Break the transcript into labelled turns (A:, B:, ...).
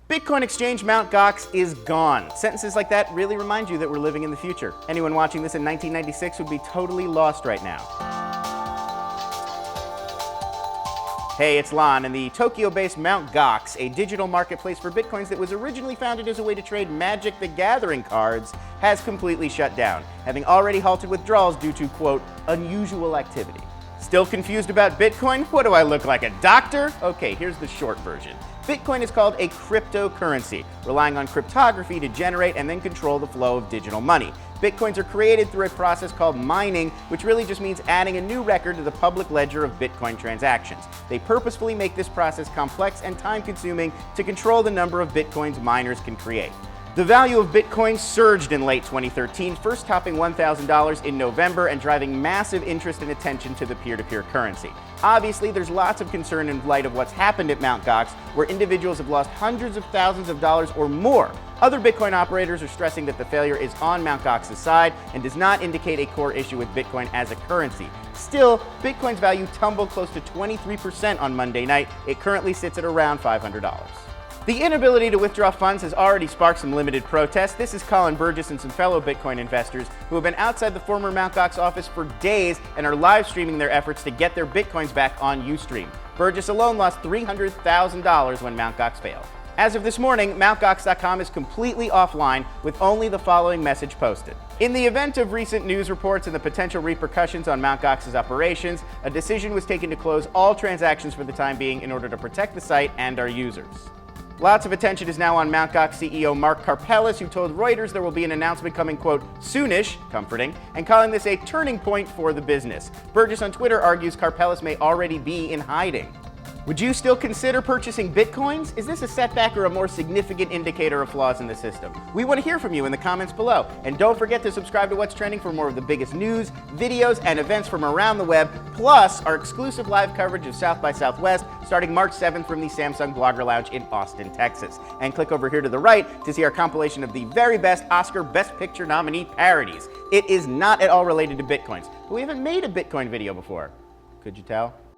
A: Bitcoin exchange Mt.Gox is gone. Sentences like that really remind you that we're living in the future. Anyone watching this in 1996 would be totally lost right now. Hey, it's Lon, and the Tokyo-based Mt.Gox, a digital marketplace for bitcoins that was originally founded as a way to trade Magic the Gathering cards, has completely shut down, having already halted withdrawals due to, quote, unusual activity. Still confused about Bitcoin? What do I look like, a doctor? Okay, here's the short version. Bitcoin is called a cryptocurrency, relying on cryptography to generate and then control the flow of digital money. Bitcoins are created through a process called mining, which really just means adding a new record to the public ledger of Bitcoin transactions. They purposefully make this process complex and time-consuming to control the number of Bitcoins miners can create. The value of Bitcoin surged in late 2013, first topping $1,000 in November and driving massive interest and attention to the peer-to-peer currency. Obviously, there's lots of concern in light of what's happened at Mt.Gox, where individuals have lost hundreds of thousands of dollars or more. Other Bitcoin operators are stressing that the failure is on Mt.Gox's side and does not indicate a core issue with Bitcoin as a currency. Still, Bitcoin's value tumbled close to 23% on Monday night. It currently sits at around $500. The inability to withdraw funds has already sparked some limited protests. This is Colin Burgess and some fellow Bitcoin investors who have been outside the former Mt.Gox office for days and are live streaming their efforts to get their Bitcoins back on Ustream. Burgess alone lost $300,000 when Mt.Gox failed. As of this morning, Mt.Gox.com is completely offline with only the following message posted. In the event of recent news reports and the potential repercussions on Mt.Gox's operations, a decision was taken to close all transactions for the time being in order to protect the site and our users. Lots of attention is now on Mt.Gox CEO Mark Karpelès, who told Reuters there will be an announcement coming, quote, soonish, comforting, and calling this a turning point for the business. Burgess on Twitter argues Karpelès may already be in hiding. Would you still consider purchasing Bitcoins? Is this a setback or a more significant indicator of flaws in the system? We want to hear from you in the comments below. And don't forget to subscribe to What's Trending for more of the biggest news, videos, and events from around the web, plus our exclusive live coverage of South by Southwest starting March 7th from the Samsung Blogger Lounge in Austin, Texas. And click over here to the right to see our compilation of the very best Oscar Best Picture nominee parodies. It is not at all related to Bitcoins, but we haven't made a Bitcoin video before. Could you tell?